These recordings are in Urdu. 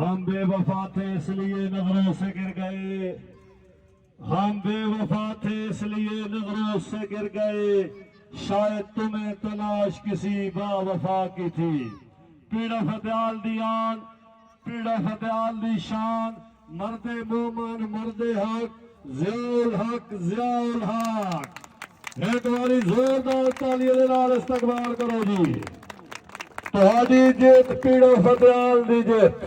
ہم بے وفا تھے اس لیے نظروں سے گر گئے، ہم بے وفا تھے اس لیے نظروں سے گر گئے، شاید تمہیں تلاش کسی با وفا کی تھی۔ پیڑا فتحال دی آن، پیڑا فتحال دی شان، مرد مومن مرد حق، ضیاء الحق ضیاء الحق۔ ایک باری زوردار تالیاں دے نال استقبال کرو جی۔ تہاڈی جیت پیڑا فتحال دی جیت۔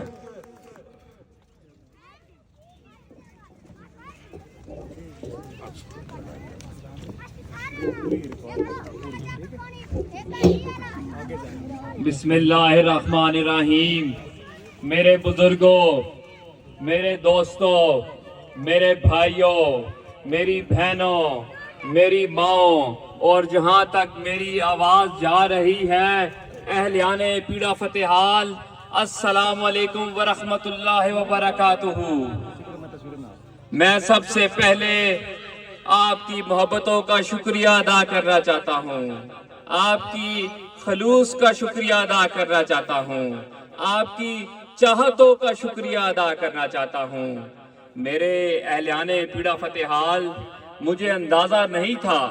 بسم اللہ الرحمن الرحیم۔ میرے بزرگوں، میرے دوستوں، میرے بھائیوں، میری بہنوں، میری ماؤں اور جہاں تک میری آواز جا رہی ہے، اہلیان پیڑا فتحال، السلام علیکم ورحمۃ اللہ وبرکاتہ۔ میں سب سے پہلے آپ کی محبتوں کا شکریہ ادا کرنا چاہتا ہوں، آپ کی خلوص کا شکریہ ادا کرنا چاہتا ہوں، آپ کی چاہتوں کا شکریہ ادا کرنا چاہتا ہوں۔ میرے اہلیان پیڑا فتحال، مجھے اندازہ نہیں تھا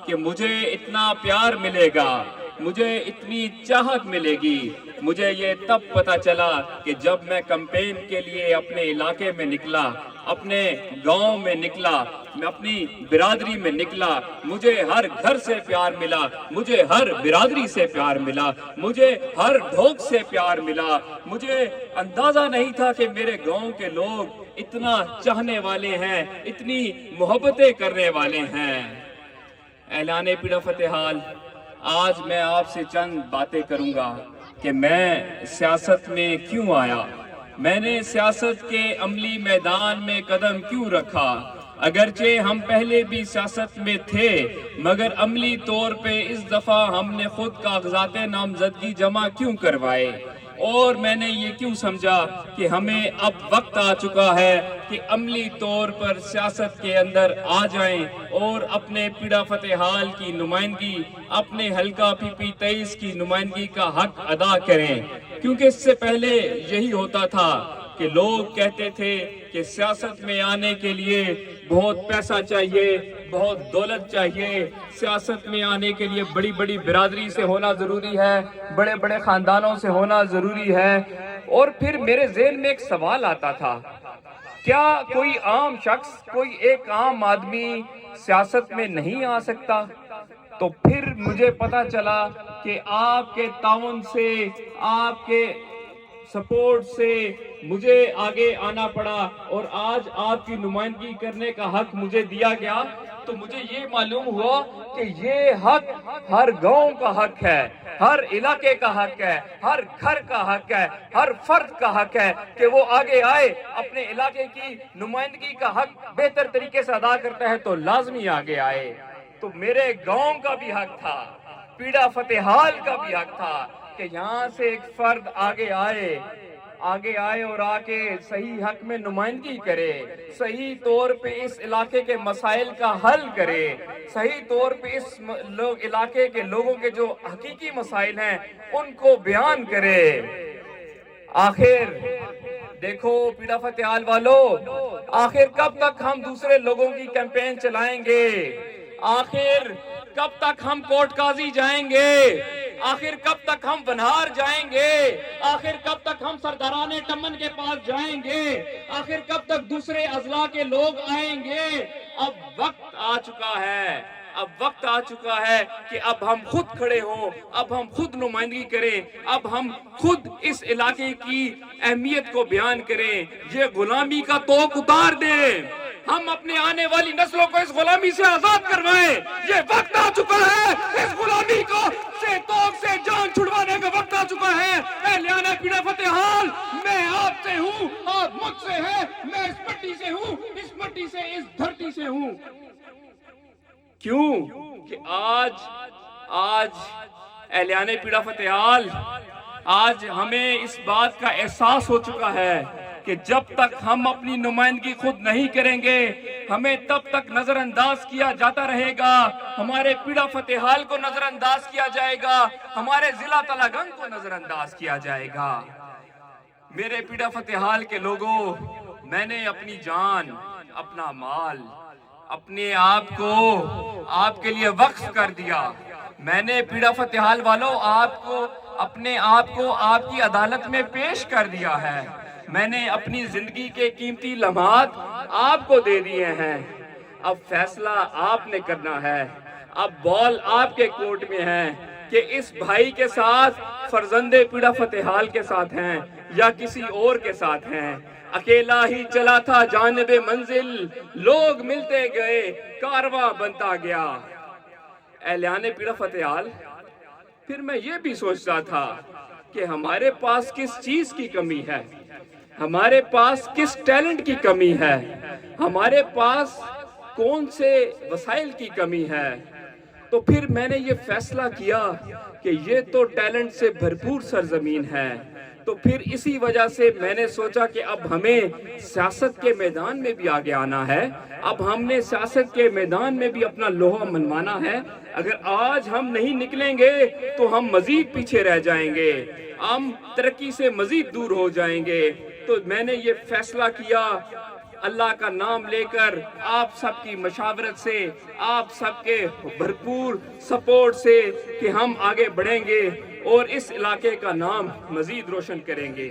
کہ مجھے اتنا پیار ملے گا، مجھے اتنی چاہت ملے گی۔ مجھے یہ تب پتہ چلا کہ جب میں کمپین کے لیے اپنے علاقے میں نکلا، اپنے گاؤں میں نکلا، میں اپنی برادری میں نکلا، مجھے ہر گھر سے پیار ملا، مجھے ہر برادری سے پیار ملا، مجھے ہر ڈھوک سے پیار ملا۔ مجھے اندازہ نہیں تھا کہ میرے گاؤں کے لوگ اتنا چاہنے والے ہیں، اتنی محبتیں کرنے والے ہیں۔ اعلان پیڑا فتحال، آج میں آپ سے چند باتیں کروں گا کہ میں سیاست میں کیوں آیا، میں نے سیاست کے عملی میدان میں قدم کیوں رکھا۔ اگرچہ ہم پہلے بھی سیاست میں تھے، مگر عملی طور پہ اس دفعہ ہم نے خود کاغذات نامزدگی جمع کیوں کروائے، اور میں نے یہ کیوں سمجھا کہ ہمیں اب وقت آ چکا ہے کہ عملی طور پر سیاست کے اندر آ جائیں اور اپنے پیڑا فتحال کی نمائندگی، اپنے حلقہ پی پی 23 کی نمائندگی کا حق ادا کریں۔ کیونکہ اس سے پہلے یہی ہوتا تھا کہ لوگ کہتے تھے کہ سیاست میں آنے کے لیے بہت پیسہ چاہیے، بہت دولت چاہیے، سیاست میں آنے کے لیے بڑی بڑی برادری سے ہونا ضروری ہے، بڑے بڑے خاندانوں سے ہونا ضروری ہے۔ اور پھر میرے ذہن میں ایک سوال آتا تھا، کیا کوئی عام شخص، کوئی ایک عام آدمی سیاست میں نہیں آ سکتا؟ تو پھر مجھے پتا چلا کہ آپ کے تعاون سے، آپ کے سپورٹ سے مجھے آگے آنا پڑا، اور آج آپ کی نمائندگی کرنے کا حق مجھے دیا گیا۔ تو مجھے یہ معلوم ہوا کہ یہ حق ہر گاؤں کا حق ہے، ہر علاقے کا حق ہے، ہر گھر کا حق ہے، ہر فرد کا حق ہے کہ وہ آگے آئے، اپنے علاقے کی نمائندگی کا حق بہتر طریقے سے ادا کرتا ہے تو لازمی آگے آئے۔ تو میرے گاؤں کا بھی حق تھا، پیڑا فتحال کا بھی حق تھا کہ یہاں سے ایک فرد آگے آئے اور آ کے صحیح حق میں نمائندگی کرے، صحیح طور پہ اس علاقے کے مسائل کا حل کرے، صحیح طور پہ اس علاقے کے لوگوں کے جو حقیقی مسائل ہیں ان کو بیان کرے۔ آخر دیکھو پیڑا فتحال والو، آخر کب تک ہم دوسرے لوگوں کی کیمپین چلائیں گے؟ آخر کب تک ہم کورٹ قاضی جائیں گے؟ آخر کب تک ہم بنہار جائیں گے؟ آخر کب تک ہم سرداران ٹمن کے پاس جائیں گے؟ آخر کب تک دوسرے اضلاع کے لوگ آئیں گے؟ اب وقت آ چکا ہے، اب وقت آ چکا ہے کہ اب ہم خود کھڑے ہوں، اب ہم خود نمائندگی کریں، اب ہم خود اس علاقے کی اہمیت کو بیان کریں، یہ غلامی کا توق اتار دیں، ہم اپنے آنے والی نسلوں کو اس غلامی سے آزاد کروائیں۔ یہ وقت آ چکا ہے، اس غلامی کو سے توق سے جان چھڑوانے کا وقت آ چکا ہے۔ اہلیان پیڑا فتحال، میں آپ سے ہوں، آپ مجھ سے ہیں، میں اس مٹی سے ہوں، اس مٹی سے، اس دھرتی سے ہوں۔ کیوں کہ آج اہلیان پیڑا فتحال، آج ہمیں اس بات کا احساس ہو چکا ہے کہ جب تک ہم اپنی نمائندگی خود نہیں کریں گے، ہمیں تب تک نظر انداز کیا جاتا رہے گا، ہمارے پیڑا فتحال کو نظر انداز کیا جائے گا، ہمارے ضلع تلہ گنگ کو نظر انداز کیا جائے گا۔ میرے پیڑا فتحال کے لوگوں، میں نے اپنی جان، اپنا مال، اپنے آپ کو آپ کے لیے وقف کر دیا۔ میں نے پیڑا فتحال والوں اپنے آپ کو آپ کی عدالت میں پیش کر دیا ہے۔ میں نے اپنی زندگی کے قیمتی لمحات آپ کو دے دیے ہیں۔ اب فیصلہ آپ نے کرنا ہے۔ اب بال آپ کے کورٹ میں ہے کہ اس بھائی کے ساتھ فرزند پیڑا فتحال کے ساتھ ہیں یا کسی اور کے ساتھ ہیں۔ اکیلا ہی چلا تھا جانب منزل، لوگ ملتے گئے، کارواں بنتا گیا۔ اہلیان پیڑا فتحال، پھر میں یہ بھی سوچتا تھا کہ ہمارے پاس کس چیز کی کمی ہے، ہمارے پاس کس ٹیلنٹ کی کمی ہے، ہمارے پاس کون سے وسائل کی کمی ہے۔ تو پھر میں نے یہ فیصلہ کیا کہ یہ تو ٹیلنٹ سے بھرپور سرزمین ہے۔ تو پھر اسی وجہ سے میں نے سوچا کہ اب ہمیں سیاست کے میدان میں بھی آگے آنا ہے۔ اب ہم نے سیاست کے میدان میں بھی اپنا لوہا منوانا ہے۔ اگر آج ہم نہیں نکلیں گے تو ہم مزید پیچھے رہ جائیں گے، ہم ترقی سے مزید دور ہو جائیں گے۔ تو میں نے یہ فیصلہ کیا اللہ کا نام لے کر، آپ سب کی مشاورت سے، آپ سب کے بھرپور سپورٹ سے، کہ ہم آگے بڑھیں گے اور اس علاقے کا نام مزید روشن کریں گے۔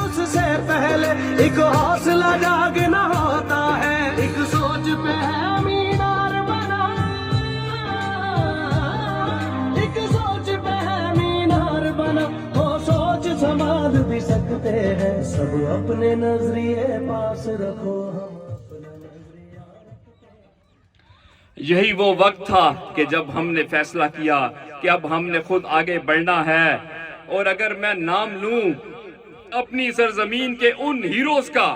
اس سے پہلے ایک حوصلہ جاگنا ہوتا ہے، ایک سوچ پہ ہے مینار بنا، ایک سوچ پہ ہے مینار بنا، وہ سوچ سنبھال بھی سکتے ہیں، سب اپنے نظریے پاس رکھو، ہم اپنا نظریہ۔ یہی وہ وقت تھا کہ جب ہم نے فیصلہ کیا کہ اب ہم نے خود آگے بڑھنا ہے۔ اور اگر میں نام لوں اپنی سرزمین کے ان ہیروز کا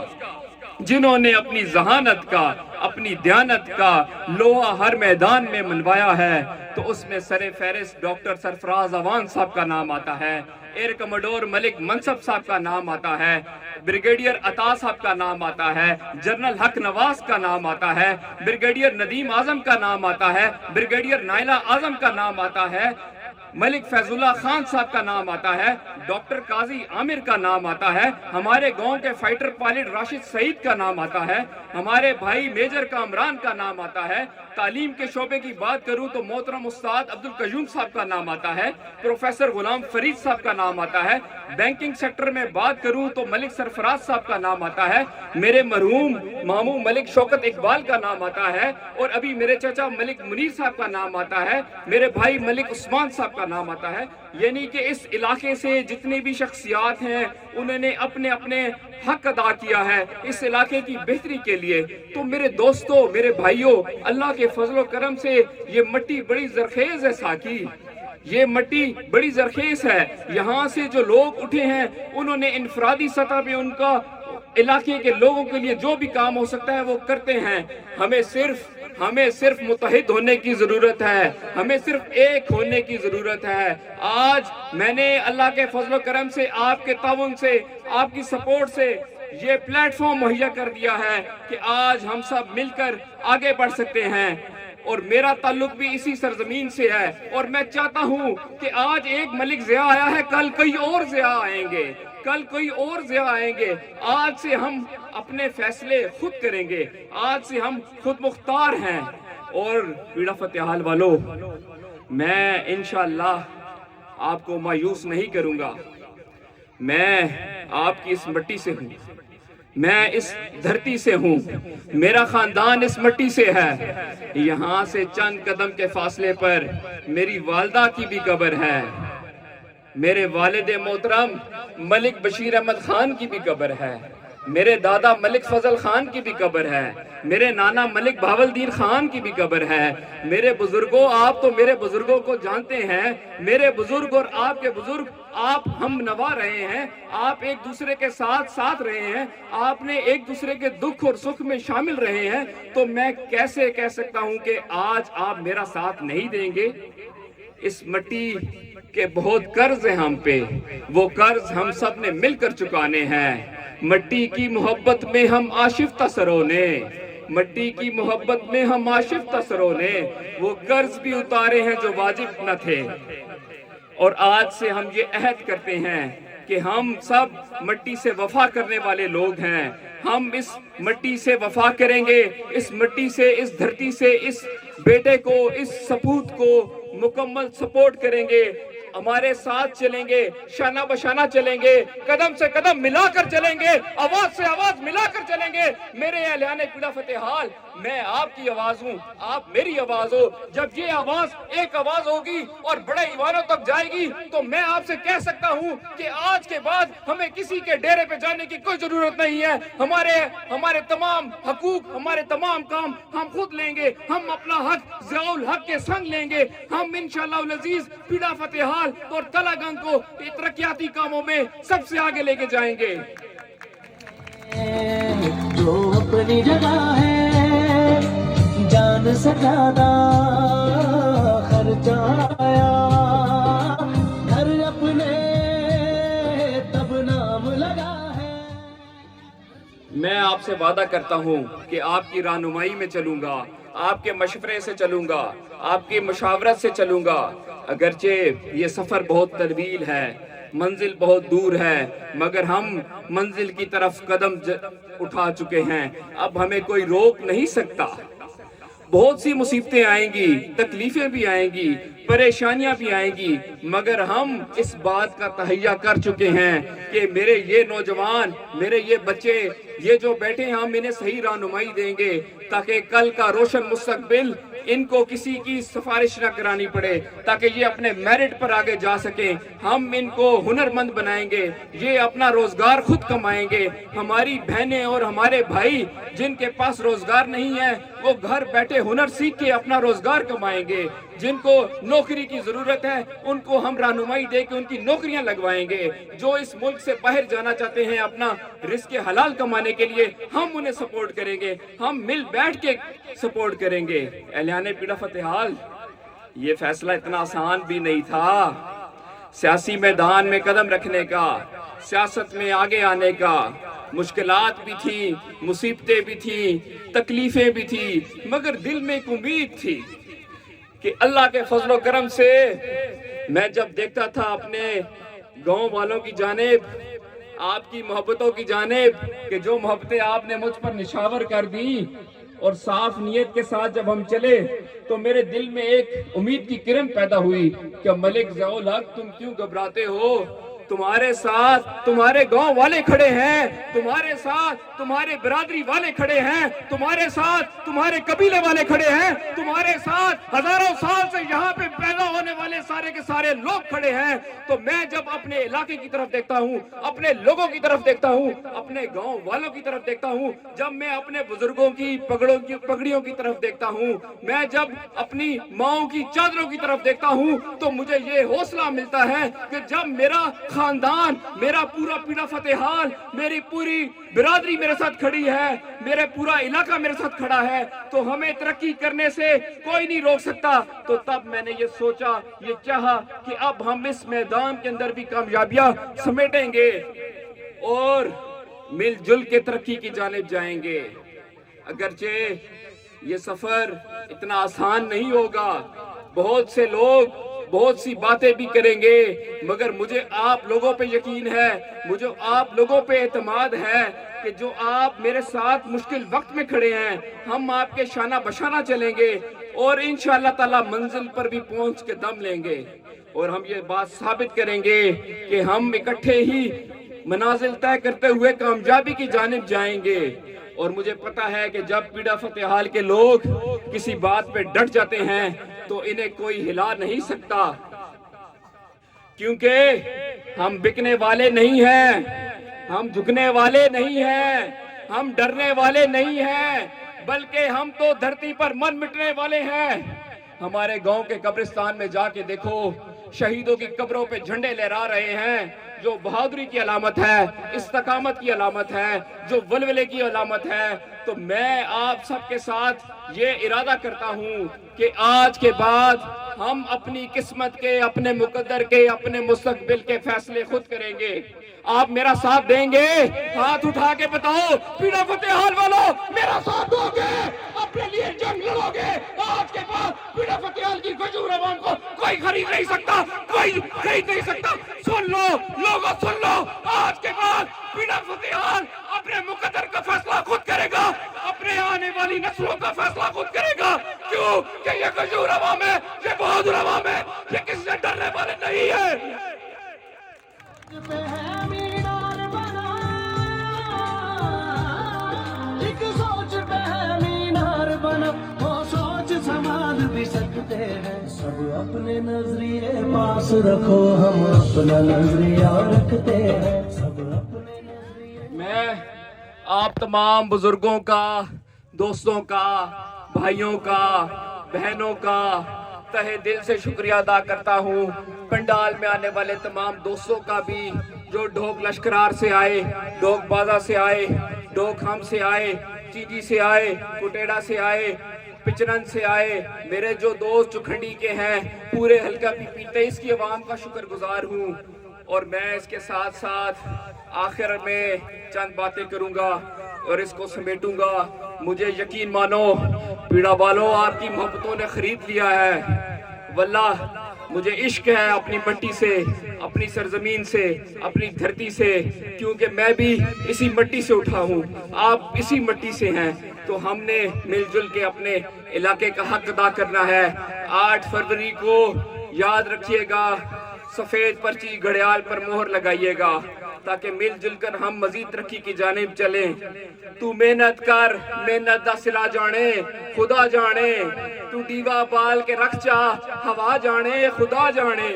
جنہوں نے اپنی ذہانت کا، اپنی دیانت کا لوہا ہر میدان میں منوایا ہے، تو اس میں سر فہرست ڈاکٹر سرفراز اعوان صاحب کا نام آتا ہے، ایئر کموڈور ملک منصب صاحب کا نام آتا ہے، بریگیڈیئر عطا صاحب کا نام آتا ہے، جنرل حق نواز کا نام آتا ہے، بریگیڈیئر ندیم اعظم کا نام آتا ہے، بریگیڈیئر نائلہ اعظم کا نام آتا ہے، ملک فیض اللہ خان صاحب کا نام آتا ہے، ڈاکٹر قاضی عامر کا نام آتا ہے، ہمارے گاؤں کے فائٹر پائلٹ راشد سعید کا نام آتا ہے، ہمارے بھائی میجر کامران کا نام آتا ہے۔ تعلیم کے شعبے کی بات کروں تو محترم استاد عبدالقیوم صاحب کا نام آتا ہے، پروفیسر غلام فرید صاحب کا نام آتا ہے۔ بینکنگ سیکٹر میں بات کروں تو ملک سرفراز صاحب کا نام آتا ہے، میرے مرحوم ماموں ملک شوکت اقبال کا نام آتا ہے، اور ابھی میرے چچا ملک منیر صاحب کا نام آتا ہے، میرے بھائی ملک عثمان صاحب کا نام آتا ہے۔ یعنی کہ اس علاقے سے جتنی بھی شخصیات ہیں انہوں نے اپنے اپنے حق ادا کیا ہے اس علاقے کی بہتری کے لیے۔ تو میرے دوستوں، میرے بھائیوں، اللہ کے فضل و کرم سے یہ مٹی بڑی زرخیز ہے ساکی، یہ مٹی بڑی زرخیز ہے۔ یہاں سے جو لوگ اٹھے ہیں انہوں نے انفرادی سطح پہ ان کا علاقے کے لوگوں کے لیے جو بھی کام ہو سکتا ہے وہ کرتے ہیں۔ ہمیں صرف متحد ہونے کی ضرورت ہے، ہمیں صرف ایک ہونے کی ضرورت ہے۔ آج میں نے اللہ کے فضل و کرم سے، آپ کے تعاون سے، آپ کی سپورٹ سے یہ پلیٹ فارم مہیا کر دیا ہے کہ آج ہم سب مل کر آگے بڑھ سکتے ہیں، اور میرا تعلق بھی اسی سرزمین سے ہے، اور میں چاہتا ہوں کہ آج ایک ملک ضیاء آیا ہے، کل کئی اور ضیاء آئیں گے، کل کوئی اور ضیاء آئیں گے۔ آج سے ہم اپنے فیصلے خود کریں گے، آج سے ہم خود مختار ہیں۔ اور پیڑا فتحال والو، میں انشاءاللہ آپ کو مایوس نہیں کروں گا۔ میں آپ کی اس مٹی سے ہوں، میں اس دھرتی سے ہوں، میرا خاندان اس مٹی سے ہے۔ یہاں سے چند قدم کے فاصلے پر میری والدہ کی بھی قبر ہے، میرے والد محترم ملک بشیر احمد خان کی بھی قبر ہے، میرے دادا ملک فضل خان کی بھی قبر ہے، میرے نانا ملک بہاولدین خان کی بھی قبر ہے۔ میرے بزرگوں، آپ تو میرے بزرگوں کو جانتے ہیں، میرے بزرگ اور آپ کے بزرگ، آپ ہم نوا رہے ہیں، آپ ایک دوسرے کے ساتھ رہے ہیں، آپ نے ایک دوسرے کے دکھ اور سکھ میں شامل رہے ہیں۔ تو میں کیسے کہہ سکتا ہوں کہ آج آپ میرا ساتھ نہیں دیں گے؟ اس مٹی کے بہت قرض ہیں ہم پہ، وہ قرض ہم سب نے مل کر چکانے ہیں۔ مٹی کی محبت میں ہم آشفتہ سروں نے، مٹی کی محبت میں ہم آشفتہ سروں نے وہ قرض بھی اتارے ہیں جو واجب نہ تھے۔ اور آج سے ہم یہ عہد کرتے ہیں کہ ہم سب مٹی سے وفا کرنے والے لوگ ہیں. ہم اس مٹی سے وفا کریں گے, اس مٹی سے, اس دھرتی سے, اس بیٹے کو, اس سپوت کو مکمل سپورٹ کریں گے, ہمارے ساتھ چلیں گے, شانہ بشانہ چلیں گے, قدم سے قدم ملا کر چلیں گے, آواز سے آواز ملا کر چلیں گے. میرے اہلیان پیڑا فتح حال, میں آپ کی آواز ہوں, آپ میری آواز ہو. جب یہ آواز ایک آواز ہوگی اور بڑے ایوانوں تک جائے گی تو میں آپ سے کہہ سکتا ہوں کہ آج کے بعد ہمیں کسی کے ڈیرے پہ جانے کی کوئی ضرورت نہیں ہے. ہمارے تمام حقوق, ہمارے تمام کام ہم خود لیں گے. ہم اپنا حق ضیاء الحق کے سنگ لیں گے. ہم انشاءاللہ العزیز پیڑا فتح حال اور تلہ گنگ کو ترقیاتی کاموں میں سب سے آگے لے کے جائیں گے. جو اپنی جگہ ہے جان سے زیادہ خرچہ آیا, گھر اپنے تب نام لگا ہے. میں آپ سے وعدہ کرتا ہوں کہ آپ کی رہنمائی میں چلوں گا, آپ کے مشورے سے چلوں گا, آپ کی مشاورت سے چلوں گا. اگرچہ یہ سفر بہت طویل ہے, منزل بہت دور ہے, مگر ہم منزل کی طرف قدم اٹھا چکے ہیں. اب ہمیں کوئی روک نہیں سکتا. بہت سی مصیبتیں آئیں گی, تکلیفیں بھی آئیں گی, پریشانیاں بھی آئیں گی, مگر ہم اس بات کا تہیہ کر چکے ہیں کہ میرے یہ نوجوان, میرے یہ بچے, یہ جو بیٹھے ہیں, ہم انہیں صحیح رہنمائی دیں گے تاکہ کل کا روشن مستقبل ان کو کسی کی سفارش نہ کرانی پڑے, تاکہ یہ اپنے میرٹ پر آگے جا سکیں. ہم ان کو ہنرمند بنائیں گے, یہ اپنا روزگار خود کمائیں گے. ہماری بہنیں اور ہمارے بھائی جن کے پاس روزگار نہیں ہے وہ گھر بیٹھے ہنر سیکھ کے اپنا روزگار کمائیں گے. جن کو نوکری کی ضرورت ہے ان کو ہم رہنمائی دے کے ان کی نوکریاں لگوائیں گے. جو اس ملک سے باہر جانا چاہتے ہیں اپنا رزق حلال کمانے کے لیے, ہم انہیں سپورٹ کریں گے, ہم مل بیٹھ کے سپورٹ کریں گے. اہلیان پیڑا فتح حال, یہ فیصلہ اتنا آسان بھی نہیں تھا. سیاسی میدان میں قدم رکھنے کا, سیاست میں آگے آنے کا, مشکلات بھی تھیں, مصیبتیں بھی تھیں, تکلیفیں بھی تھیں, مگر دل میں ایک امید تھی کہ اللہ کے فضل و کرم سے میں جب دیکھتا تھا اپنے گاؤں والوں کی جانب, آپ کی محبتوں کی جانب, کہ جو محبتیں آپ نے مجھ پر نشاور کر دی, اور صاف نیت کے ساتھ جب ہم چلے تو میرے دل میں ایک امید کی کرن پیدا ہوئی کہ ملک ضیاء الحق تم کیوں گھبراتے ہو, تمہارے ساتھ تمہارے گاؤں والے کھڑے ہیں, تمہارے ساتھ تمہارے برادری والے کھڑے ہیں, تمہارے ساتھ تمہارے قبیلے والے کھڑے ہیں, تمہارے ساتھ ہزاروں سال سے یہاں پہ پیدا ہونے والے سارے کے سارے لوگ کھڑے ہیں. تو میں جب اپنے علاقے کی طرف دیکھتا ہوں, اپنے لوگوں کی طرف دیکھتا ہوں, اپنے گاؤں والوں کی طرف دیکھتا ہوں, جب میں اپنے بزرگوں کی پگڑیوں کی طرف دیکھتا ہوں, میں جب اپنی ماؤں کی چادروں کی طرف دیکھتا ہوں, تو مجھے یہ حوصلہ ملتا ہے کہ جب میرا خاندان, میرا پورا پیڑا فتح حال, میری پوری برادری میرے ساتھ کھڑی ہے, میرے پورا علاقہ میرے ساتھ کھڑا ہے, تو ہمیں ترقی کرنے سے کوئی نہیں روک سکتا. تو تب میں نے یہ سوچا, یہ چاہا کہ اب ہم اس میدان کے اندر بھی کامیابیاں سمیٹیں گے اور مل جل کے ترقی کی جانب جائیں گے. اگرچہ یہ سفر اتنا آسان نہیں ہوگا, بہت سے لوگ بہت سی باتیں بھی کریں گے, مگر مجھے آپ لوگوں پہ یقین ہے, مجھے آپ لوگوں پہ اعتماد ہے کہ جو آپ میرے ساتھ مشکل وقت میں کھڑے ہیں, ہم آپ کے شانہ بشانہ چلیں گے اور انشاءاللہ تعالی منزل پر بھی پہنچ کے دم لیں گے. اور ہم یہ بات ثابت کریں گے کہ ہم اکٹھے ہی منازل طے کرتے ہوئے کامیابی کی جانب جائیں گے. اور مجھے پتا ہے کہ جب پیڑا فتح حال کے لوگ کسی بات پہ ڈٹ جاتے ہیں تو انہیں کوئی ہلا نہیں سکتا, کیونکہ ہم بکنے والے نہیں ہیں, ہم جھکنے والے نہیں ہیں, ہم ڈرنے والے نہیں ہیں, بلکہ ہم تو دھرتی پر من مٹنے والے ہیں. ہمارے گاؤں کے قبرستان میں جا کے دیکھو, شہیدوں کی قبروں پہ جھنڈے لہرا رہے ہیں, جو بہادری کی علامت ہے, استقامت کی علامت ہے, جو ولولے کی علامت ہے. تو میں آپ سب کے ساتھ یہ ارادہ کرتا ہوں کہ آج کے بعد ہم اپنی قسمت کے, اپنے مقدر کے, اپنے مستقبل کے فیصلے خود کریں گے. آپ میرا ساتھ دیں گے؟ ہاتھ اٹھا کے بتاؤ پیڑا فتح حال والوں، میرا ساتھ دو گے؟ اپنے لیے جنگ لڑو گے؟ آج کے بعد پیڑا فتح حال کی غجور عوام کو کوئی خرید نہیں سکتا، کوئی خرید نہیں سکتا۔ سن لو لوگوں، سن لو، آج کے بعد پیڑا فتح حال اپنے مقدر کا فیصلہ خود کرے گا، اپنے آنے والی نسلوں کا فیصلہ خود کرے گا۔ کیوں کہ یہ غجور عوام ہے، یہ بہادر عوام ہے، یہ کسی سے ڈرنے والے نہیں ہے۔ پہ ہے مینار بنا، ایک سوچ پہ ہے مینار بنا، وہ سوچ سنبھال بھی سکتے ہیں۔ سب اپنے نظریے پاس رکھو، ہم اپنا نظریہ رکھتے ہیں، سب اپنے نظریے۔ میں آپ تمام بزرگوں کا، دوستوں کا، بھائیوں کا، بہنوں کا تہہ دل سے شکریہ ادا کرتا ہوں۔ پنڈال میں آنے والے تمام دوستوں کا بھی، جو ڈھوک لشکرار سے آئے، ڈھوک بازا سے آئے، ڈھوک ہم سے آئے، چیجی سے آئے، کٹیڑا سے آئے، پچرن سے آئے، میرے جو دوست چکھنڈی کے ہیں، پورے حلقہ پی پی 23 کی عوام کا شکر گزار ہوں۔ اور میں اس کے ساتھ ساتھ آخر میں چند باتیں کروں گا اور اس کو سمیٹوں گا۔ مجھے یقین مانو پیڑا والوں، آپ کی محبتوں نے خرید لیا ہے۔ واللہ مجھے عشق ہے اپنی مٹی سے، اپنی سرزمین سے، اپنی دھرتی سے، کیونکہ میں بھی اسی مٹی سے اٹھا ہوں، آپ اسی مٹی سے ہیں۔ تو ہم نے مل جل کے اپنے علاقے کا حق ادا کرنا ہے۔ 8 فروری کو یاد رکھیے گا، سفید پرچی گھڑیال پر مہر لگائیے گا، تاکہ مل جل کر ہم مزید ترقی کی جانب چلیں۔ تو محنت کر، محنت دا صلہ جانے خدا جانے، تو ڈیوا بال کے رکھ چا ہوا جانے خدا جانے۔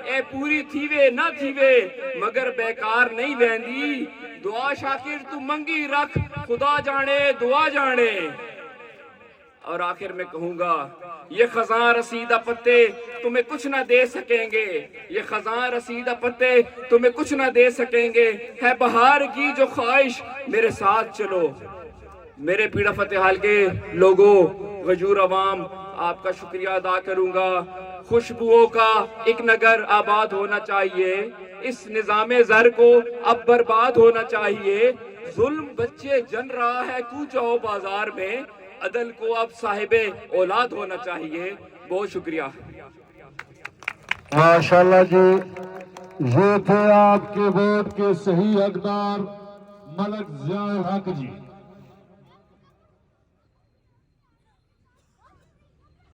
اے پوری تھیوے نہ تھیوے مگر بیکار نہیں ویندی، دعا شاکر تو منگی رکھ خدا جانے دعا جانے۔ اور آخر میں کہوں گا، یہ خزاں رسیدہ پتے تمہیں کچھ نہ دے سکیں گے، یہ خزاں رسیدہ پتے تمہیں کچھ نہ دے سکیں گے، ہے بہار کی جو خواہش میرے ساتھ چلو۔ میرے پیڑا فتح حال کے لوگوں، غجور عوام، آپ کا شکریہ ادا کروں گا۔ خوشبوؤں کا ایک نگر آباد ہونا چاہیے، اس نظام زر کو اب برباد ہونا چاہیے۔ ظلم بچے جن رہا ہے کوچہ و بازار میں، عدل کو اب صاحب اولاد ہونا چاہیے۔ بہت شکریہ۔ ماشاءاللہ جی، یہ تھے آپ کے ووٹ کے صحیح حقدار ملک ضیاء الحق جی۔